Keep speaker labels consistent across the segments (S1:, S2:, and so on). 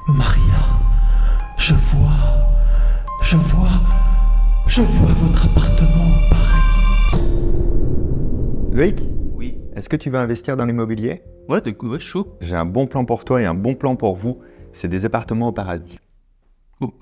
S1: Maria, je vois votre appartement au paradis.
S2: Loïc,
S3: Oui.
S2: est-ce que tu veux investir dans l'immobilier?
S3: Ouais, du coup, ouais, chaud.
S2: J'ai un bon plan pour toi et un bon plan pour vous. C'est des appartements au paradis.
S3: Oh.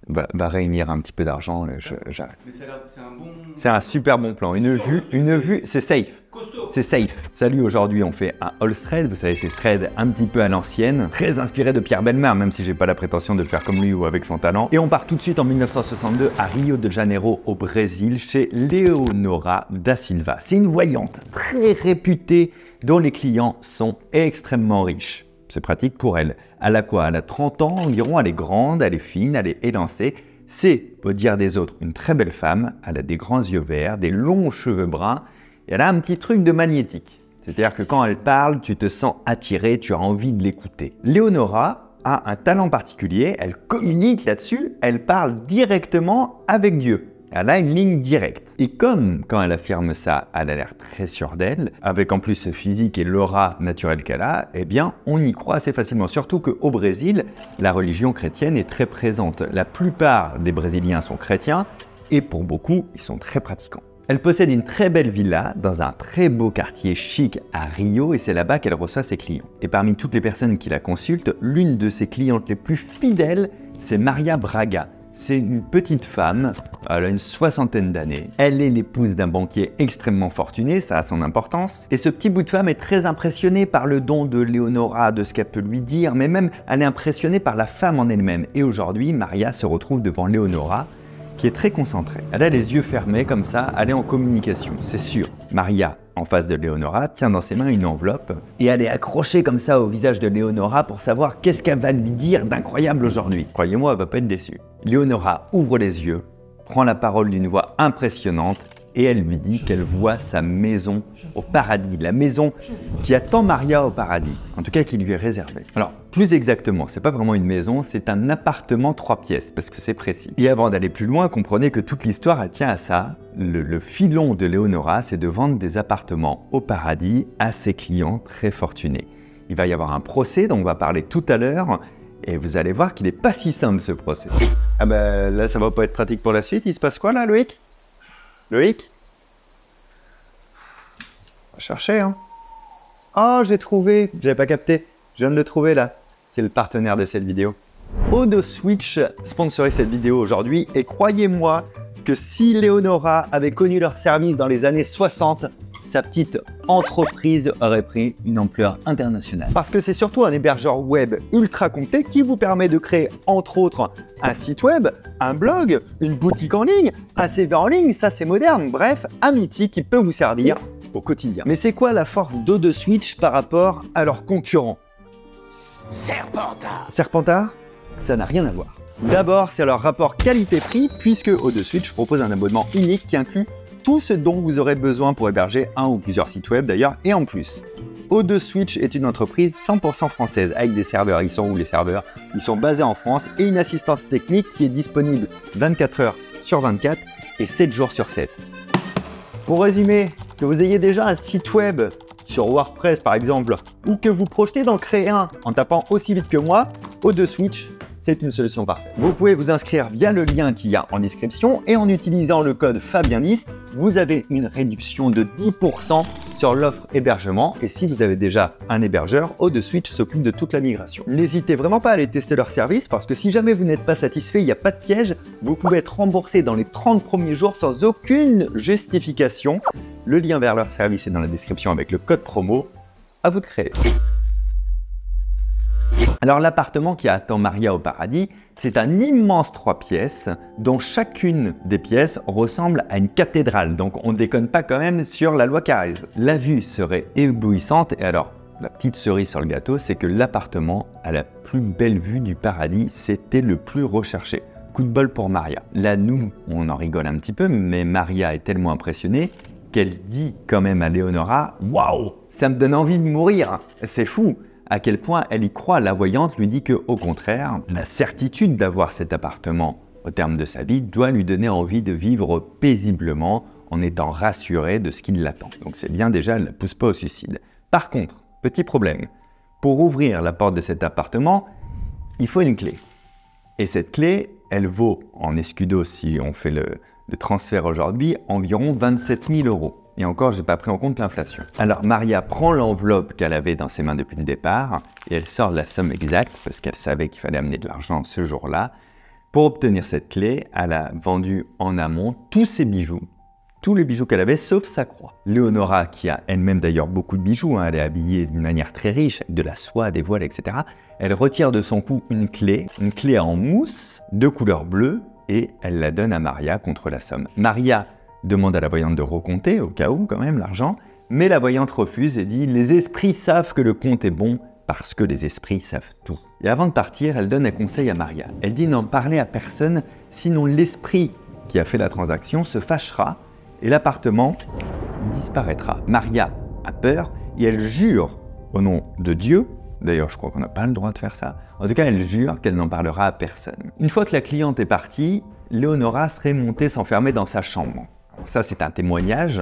S2: Va réunir un petit peu d'argent, j'arrête.
S3: Mais c'est un bon...
S2: C'est un super bon plan. Une vue, c'est safe.
S3: Costaud.
S2: C'est safe. Salut, aujourd'hui on fait un all thread, vous savez ces threads un petit peu à l'ancienne, très inspiré de Pierre Bellemare, même si j'ai pas la prétention de le faire comme lui ou avec son talent. Et on part tout de suite en 1962 à Rio de Janeiro au Brésil chez Leonora da Silva. C'est une voyante très réputée dont les clients sont extrêmement riches. C'est pratique pour elle. Elle a quoi? Elle a 30 ans environ, elle est grande, elle est fine, elle est élancée. C'est, au dire des autres, une très belle femme. Elle a des grands yeux verts, des longs cheveux bruns. Et elle a un petit truc de magnétique. C'est-à-dire que quand elle parle, tu te sens attiré, tu as envie de l'écouter. Leonora a un talent particulier, elle communique là-dessus, elle parle directement avec Dieu. Elle a une ligne directe. Et comme quand elle affirme ça, elle a l'air très sûre d'elle, avec en plus ce physique et l'aura naturelle qu'elle a, eh bien on y croit assez facilement. Surtout qu'au Brésil, la religion chrétienne est très présente. La plupart des Brésiliens sont chrétiens et pour beaucoup, ils sont très pratiquants. Elle possède une très belle villa dans un très beau quartier chic à Rio et c'est là-bas qu'elle reçoit ses clients. Et parmi toutes les personnes qui la consultent, l'une de ses clientes les plus fidèles, c'est Maria Braga. C'est une petite femme, elle a une soixantaine d'années. Elle est l'épouse d'un banquier extrêmement fortuné, ça a son importance. Et ce petit bout de femme est très impressionné par le don de Leonora, de ce qu'elle peut lui dire, mais même elle est impressionnée par la femme en elle-même. Et aujourd'hui, Maria se retrouve devant Leonora, qui est très concentrée. Elle a les yeux fermés comme ça, elle est en communication, c'est sûr. Maria, en face de Leonora, tient dans ses mains une enveloppe et elle est accrochée comme ça au visage de Leonora pour savoir qu'est-ce qu'elle va lui dire d'incroyable aujourd'hui. Croyez-moi, elle va pas être déçue. Leonora ouvre les yeux, prend la parole d'une voix impressionnante et elle lui dit qu'elle voit sa maison au paradis, la maison qui attend Maria au paradis, en tout cas qui lui est réservée. Alors, plus exactement, c'est pas vraiment une maison, c'est un appartement 3 pièces, parce que c'est précis. Et avant d'aller plus loin, comprenez que toute l'histoire, elle tient à ça. Le filon de Leonora, c'est de vendre des appartements au paradis à ses clients très fortunés. Il va y avoir un procès dont on va parler tout à l'heure, et vous allez voir qu'il n'est pas si simple ce procès. Ah ben là, ça va pas être pratique pour la suite. Il se passe quoi là, Loïc? Loïc? On va chercher, hein. Oh, j'ai trouvé. J'avais pas capté. Je viens de le trouver là. C'est le partenaire de cette vidéo. Odoswitch sponsorise cette vidéo aujourd'hui et croyez-moi que si Leonora avait connu leur service dans les années 60, sa petite entreprise aurait pris une ampleur internationale. Parce que c'est surtout un hébergeur web ultra complet qui vous permet de créer entre autres un site web, un blog, une boutique en ligne, un CV en ligne, ça c'est moderne, bref, un outil qui peut vous servir au quotidien. Mais c'est quoi la force d'Odoswitch par rapport à leurs concurrents?
S1: Serpentard.
S2: Serpentard? Ça n'a rien à voir. D'abord, c'est leur rapport qualité-prix puisque Odoswitch propose un abonnement unique qui inclut tout ce dont vous aurez besoin pour héberger un ou plusieurs sites web d'ailleurs, et en plus, Odoswitch est une entreprise 100% française avec des serveurs. Ils sont où les serveurs? Ils sont basés en France et une assistante technique qui est disponible 24 heures sur 24 et 7 jours sur 7. Pour résumer, que vous ayez déjà un site web sur WordPress par exemple, ou que vous projetez d'en créer un en tapant aussi vite que moi, Odoswitch, c'est une solution parfaite. Vous pouvez vous inscrire via le lien qu'il y a en description et en utilisant le code Fabien10, vous avez une réduction de 10% sur l'offre hébergement. Et si vous avez déjà un hébergeur, Odoswitch s'occupe de toute la migration. N'hésitez vraiment pas à aller tester leur service parce que si jamais vous n'êtes pas satisfait, il n'y a pas de piège, vous pouvez être remboursé dans les 30 premiers jours sans aucune justification. Le lien vers leur service est dans la description avec le code promo. À vous de créer. Alors l'appartement qui attend Maria au paradis, c'est un immense 3 pièces dont chacune des pièces ressemble à une cathédrale. Donc on déconne pas quand même sur la loi Carrez. La vue serait éblouissante et alors la petite cerise sur le gâteau, c'est que l'appartement a la plus belle vue du paradis. C'était le plus recherché. Coup de bol pour Maria. Là nous, on en rigole un petit peu, mais Maria est tellement impressionnée qu'elle dit quand même à Leonora « Waouh, ça me donne envie de mourir, c'est fou !» À quel point elle y croit, la voyante lui dit que, au contraire, la certitude d'avoir cet appartement au terme de sa vie doit lui donner envie de vivre paisiblement en étant rassurée de ce qui l'attend. Donc c'est bien déjà, elle ne la pousse pas au suicide. Par contre, petit problème, pour ouvrir la porte de cet appartement, il faut une clé. Et cette clé, elle vaut, en escudo, si on fait le transfert aujourd'hui, environ 27 000 €. Et encore, je n'ai pas pris en compte l'inflation. Alors, Maria prend l'enveloppe qu'elle avait dans ses mains depuis le départ, et elle sort la somme exacte, parce qu'elle savait qu'il fallait amener de l'argent ce jour-là. Pour obtenir cette clé, elle a vendu en amont tous ses bijoux, tous les bijoux qu'elle avait, sauf sa croix. Léonora, qui a elle-même d'ailleurs beaucoup de bijoux, elle est habillée d'une manière très riche, avec de la soie, des voiles, etc. Elle retire de son cou une clé en mousse de couleur bleue, et elle la donne à Maria contre la somme. Maria demande à la voyante de recompter, au cas où quand même, l'argent, mais la voyante refuse et dit « Les esprits savent que le compte est bon, parce que les esprits savent tout ». Et avant de partir, elle donne un conseil à Maria. Elle dit n'en parler à personne, sinon l'esprit qui a fait la transaction se fâchera et l'appartement disparaîtra. Maria a peur et elle jure au nom de Dieu, d'ailleurs je crois qu'on n'a pas le droit de faire ça, en tout cas elle jure qu'elle n'en parlera à personne. Une fois que la cliente est partie, Léonora serait montée s'enfermer dans sa chambre. Alors ça c'est un témoignage,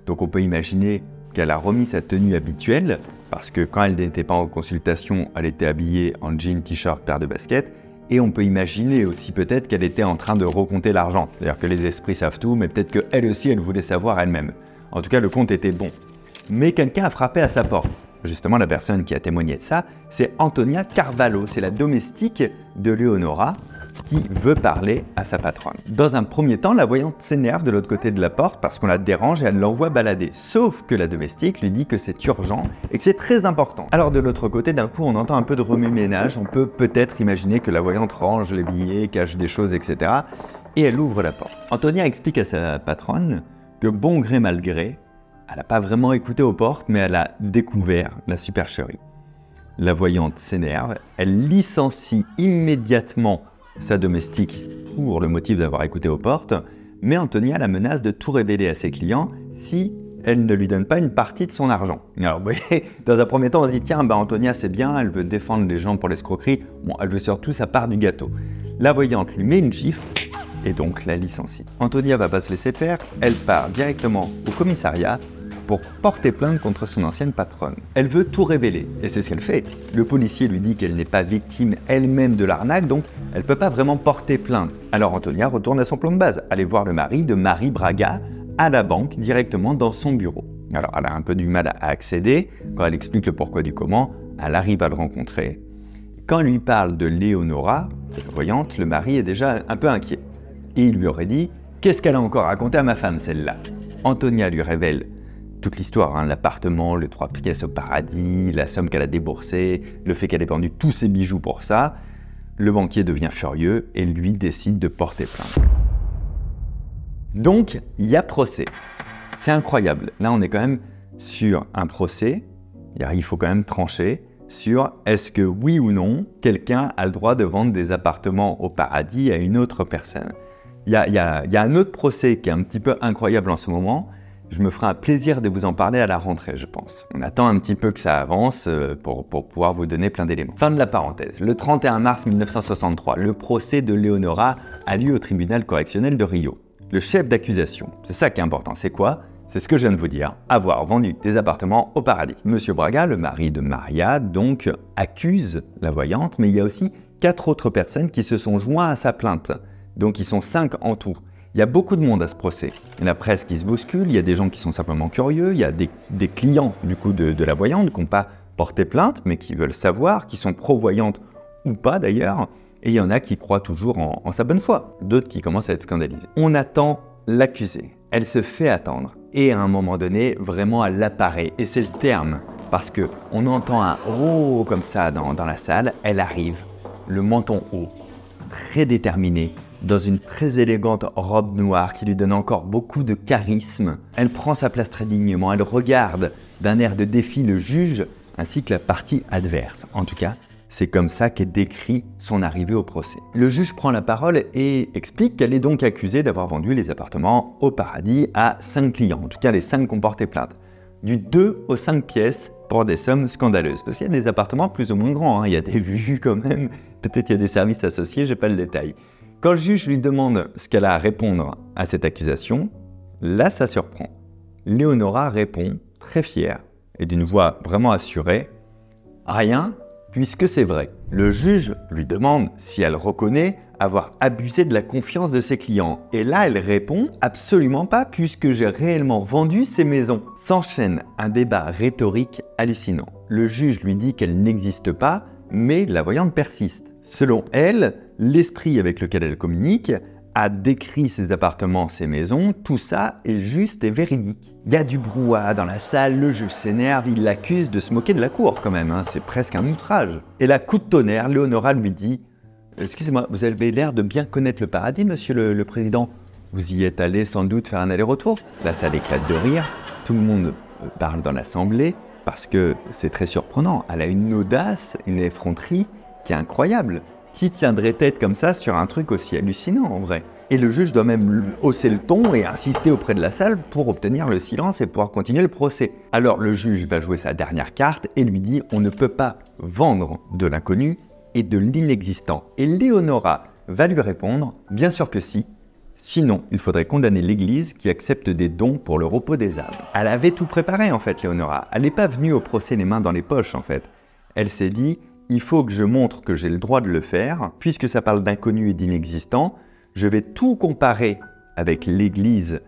S2: donc on peut imaginer qu'elle a remis sa tenue habituelle, parce que quand elle n'était pas en consultation, elle était habillée en jean, t-shirt, paire de baskets, et on peut imaginer aussi peut-être qu'elle était en train de recompter l'argent. C'est-à-dire que les esprits savent tout, mais peut-être qu'elle aussi, elle voulait savoir elle-même. En tout cas, le compte était bon. Mais quelqu'un a frappé à sa porte. Justement, la personne qui a témoigné de ça, c'est Antonia Carvalho, c'est la domestique de Léonora, qui veut parler à sa patronne. Dans un premier temps, la voyante s'énerve de l'autre côté de la porte parce qu'on la dérange et elle l'envoie balader. Sauf que la domestique lui dit que c'est urgent et que c'est très important. Alors de l'autre côté, d'un coup, on entend un peu de remue-ménage. On peut peut-être imaginer que la voyante range les billets, cache des choses, etc. Et elle ouvre la porte. Antonia explique à sa patronne que bon gré mal gré, elle n'a pas vraiment écouté aux portes, mais elle a découvert la supercherie. La voyante s'énerve, elle licencie immédiatement sa domestique pour le motif d'avoir écouté aux portes, mais Antonia la menace de tout révéler à ses clients si elle ne lui donne pas une partie de son argent. Alors vous voyez, dans un premier temps on se dit tiens, Antonia c'est bien, elle veut défendre les gens pour l'escroquerie, bon elle veut surtout sa part du gâteau. La voyante lui met une gifle et donc la licencie. Antonia va pas se laisser faire, elle part directement au commissariat pour porter plainte contre son ancienne patronne. Elle veut tout révéler, et c'est ce qu'elle fait. Le policier lui dit qu'elle n'est pas victime elle-même de l'arnaque, donc elle ne peut pas vraiment porter plainte. Alors Antonia retourne à son plan de base, aller voir le mari de Marie Braga à la banque, directement dans son bureau. Alors elle a un peu du mal à accéder, quand elle explique le pourquoi du comment, elle arrive à le rencontrer. Quand elle lui parle de Léonora, la voyante, le mari est déjà un peu inquiet. Et il lui aurait dit « Qu'est-ce qu'elle a encore raconté à ma femme, celle-là » Antonia lui révèle toute l'histoire, l'appartement, les 3 pièces au paradis, la somme qu'elle a déboursée, le fait qu'elle ait vendu tous ses bijoux pour ça. Le banquier devient furieux et lui décide de porter plainte. Donc, il y a procès. C'est incroyable. Là, on est quand même sur un procès. Il faut quand même trancher sur est-ce que oui ou non, quelqu'un a le droit de vendre des appartements au paradis à une autre personne. Il y a un autre procès qui est un petit peu incroyable en ce moment. Je me ferai un plaisir de vous en parler à la rentrée, je pense. On attend un petit peu que ça avance pour pouvoir vous donner plein d'éléments. Fin de la parenthèse. Le 31 mars 1963, le procès de Léonora a lieu au tribunal correctionnel de Rio. Le chef d'accusation, c'est ça qui est important, c'est quoi? C'est ce que je viens de vous dire, avoir vendu des appartements au paradis. Monsieur Braga, le mari de Maria, donc accuse la voyante, mais il y a aussi 4 autres personnes qui se sont joints à sa plainte. Donc ils sont 5 en tout. Il y a beaucoup de monde à ce procès. Il y a la presse qui se bouscule, il y a des gens qui sont simplement curieux, il y a des clients du coup de la voyante qui n'ont pas porté plainte, mais qui veulent savoir, qui sont pro-voyantes ou pas d'ailleurs, et il y en a qui croient toujours en sa bonne foi, d'autres qui commencent à être scandalisés. On attend l'accusée, elle se fait attendre, et à un moment donné, vraiment elle apparaît, et c'est le terme, parce qu'on entend un « oh » comme ça dans la salle, elle arrive, le menton haut, très déterminée, dans une très élégante robe noire qui lui donne encore beaucoup de charisme. Elle prend sa place très dignement, elle regarde d'un air de défi le juge ainsi que la partie adverse. En tout cas, c'est comme ça qu'est décrit son arrivée au procès. Le juge prend la parole et explique qu'elle est donc accusée d'avoir vendu les appartements au paradis à 5 clients, en tout cas les 5 qui ont porté plainte. Du 2 aux 5 pièces pour des sommes scandaleuses. Parce qu'il y a des appartements plus ou moins grands, il y a des vues quand même, peut-être il y a des services associés, j'ai pas le détail. Quand le juge lui demande ce qu'elle a à répondre à cette accusation, là ça surprend. Léonora répond, très fière et d'une voix vraiment assurée, « Rien, puisque c'est vrai. Le juge lui demande si elle reconnaît avoir abusé de la confiance de ses clients. Et là, elle répond « Absolument pas, puisque j'ai réellement vendu ces maisons ». S'enchaîne un débat rhétorique hallucinant. Le juge lui dit qu'elle n'existe pas, mais la voyante persiste. Selon elle, l'esprit avec lequel elle communique a décrit ses appartements, ses maisons, tout ça est juste et véridique. Il y a du brouhaha dans la salle, le juge s'énerve, il l'accuse de se moquer de la cour quand même, c'est presque un outrage. Et là, coup de tonnerre, Léonora lui dit « Excusez-moi, vous avez l'air de bien connaître le paradis, monsieur le président. Vous y êtes allé sans doute faire un aller-retour ?» La salle éclate de rire, tout le monde parle dans l'assemblée, parce que c'est très surprenant. Elle a une audace, une effronterie qui est incroyable. Qui tiendrait tête comme ça sur un truc aussi hallucinant en vrai? Et le juge doit même hausser le ton et insister auprès de la salle pour obtenir le silence et pouvoir continuer le procès. Alors le juge va jouer sa dernière carte et lui dit « On ne peut pas vendre de l'inconnu et de l'inexistant ». Et Léonora va lui répondre « Bien sûr que si, sinon il faudrait condamner l'Église qui accepte des dons pour le repos des âmes ». Elle avait tout préparé en fait, Léonora. Elle n'est pas venue au procès les mains dans les poches en fait. Elle s'est dit « Il faut que je montre que j'ai le droit de le faire, puisque ça parle d'inconnu et d'inexistant. Je vais tout comparer avec l'Église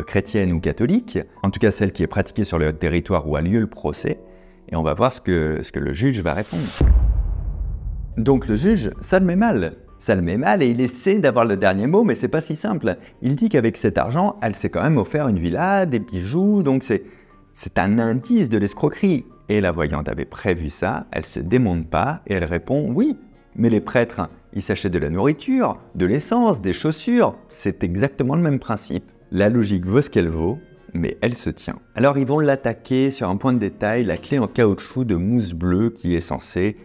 S2: chrétienne ou catholique, en tout cas celle qui est pratiquée sur le territoire où a lieu le procès, et on va voir ce que le juge va répondre. » Donc le juge, ça le met mal. Ça le met mal et il essaie d'avoir le dernier mot, mais c'est pas si simple. Il dit qu'avec cet argent, elle s'est quand même offert une villa, des bijoux, donc c'est un indice de l'escroquerie. Et la voyante avait prévu ça, elle se démonte pas et elle répond « Oui, mais les prêtres, ils s'achètent de la nourriture, de l'essence, des chaussures, c'est exactement le même principe. » La logique vaut ce qu'elle vaut, mais elle se tient. Alors ils vont l'attaquer sur un point de détail, la clé en caoutchouc de mousse bleue qui est censée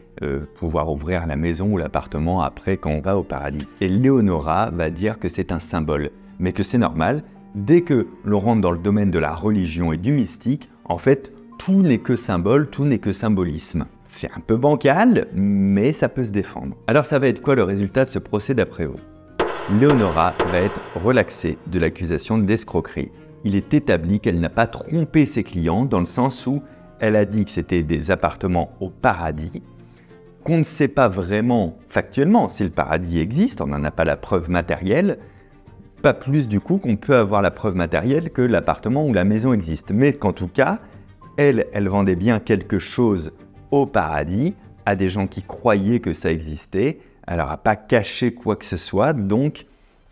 S2: pouvoir ouvrir la maison ou l'appartement après quand on va au paradis. Et Léonora va dire que c'est un symbole, mais que c'est normal, dès que l'on rentre dans le domaine de la religion et du mystique, en fait, tout n'est que symbole, tout n'est que symbolisme. C'est un peu bancal, mais ça peut se défendre. Alors ça va être quoi le résultat de ce procès d'après vous? Léonora va être relaxée de l'accusation d'escroquerie. Il est établi qu'elle n'a pas trompé ses clients dans le sens où elle a dit que c'était des appartements au paradis, qu'on ne sait pas vraiment factuellement si le paradis existe, on n'en a pas la preuve matérielle, pas plus du coup qu'on peut avoir la preuve matérielle que l'appartement ou la maison existe, mais qu'en tout cas, elle vendait bien quelque chose au paradis à des gens qui croyaient que ça existait. Elle n'aura pas caché quoi que ce soit, donc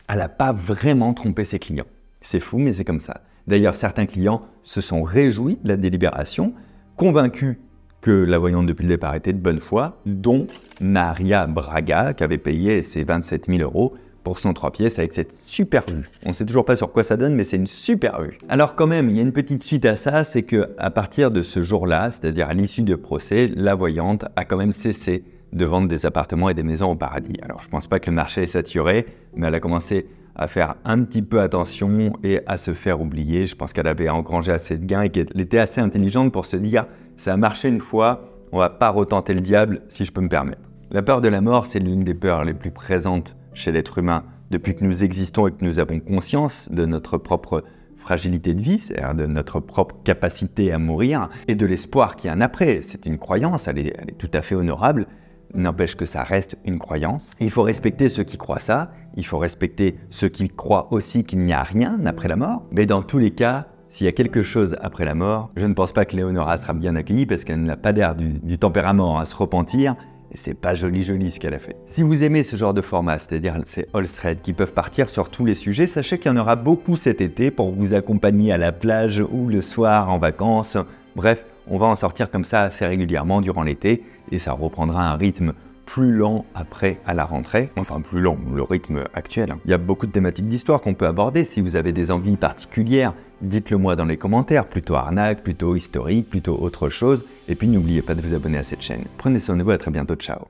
S2: elle n'a pas vraiment trompé ses clients. C'est fou, mais c'est comme ça. D'ailleurs, certains clients se sont réjouis de la délibération, convaincus que la voyante depuis le départ était de bonne foi, dont Maria Braga, qui avait payé ses 27 000 € pour son 3 pièces avec cette super vue. On ne sait toujours pas sur quoi ça donne, mais c'est une super vue. Alors quand même, il y a une petite suite à ça, c'est qu'à partir de ce jour-là, c'est-à-dire à l'issue du procès, la voyante a quand même cessé de vendre des appartements et des maisons au paradis. Alors je ne pense pas que le marché est saturé, mais elle a commencé à faire un petit peu attention et à se faire oublier. Je pense qu'elle avait engrangé assez de gains et qu'elle était assez intelligente pour se dire « ça a marché une fois, on ne va pas retenter le diable si je peux me permettre ». La peur de la mort, c'est l'une des peurs les plus présentes chez l'être humain depuis que nous existons et que nous avons conscience de notre propre fragilité de vie, c'est-à-dire de notre propre capacité à mourir et de l'espoir qu'il y a un après. C'est une croyance, elle est tout à fait honorable, n'empêche que ça reste une croyance. Il faut respecter ceux qui croient ça, il faut respecter ceux qui croient aussi qu'il n'y a rien après la mort, mais dans tous les cas, s'il y a quelque chose après la mort, je ne pense pas que Léonora sera bien accueillie parce qu'elle n'a pas l'air du tempérament à se repentir. Et c'est pas joli ce qu'elle a fait. Si vous aimez ce genre de format, c'est-à-dire ces all threads qui peuvent partir sur tous les sujets, sachez qu'il y en aura beaucoup cet été pour vous accompagner à la plage ou le soir en vacances. Bref, on va en sortir comme ça assez régulièrement durant l'été et ça reprendra un rythme plus lent après à la rentrée. Enfin plus lent, le rythme actuel. Il y a beaucoup de thématiques d'histoire qu'on peut aborder. Si vous avez des envies particulières, dites-le moi dans les commentaires. Plutôt arnaque, plutôt historique, plutôt autre chose. Et puis n'oubliez pas de vous abonner à cette chaîne. Prenez soin de vous, à très bientôt, ciao.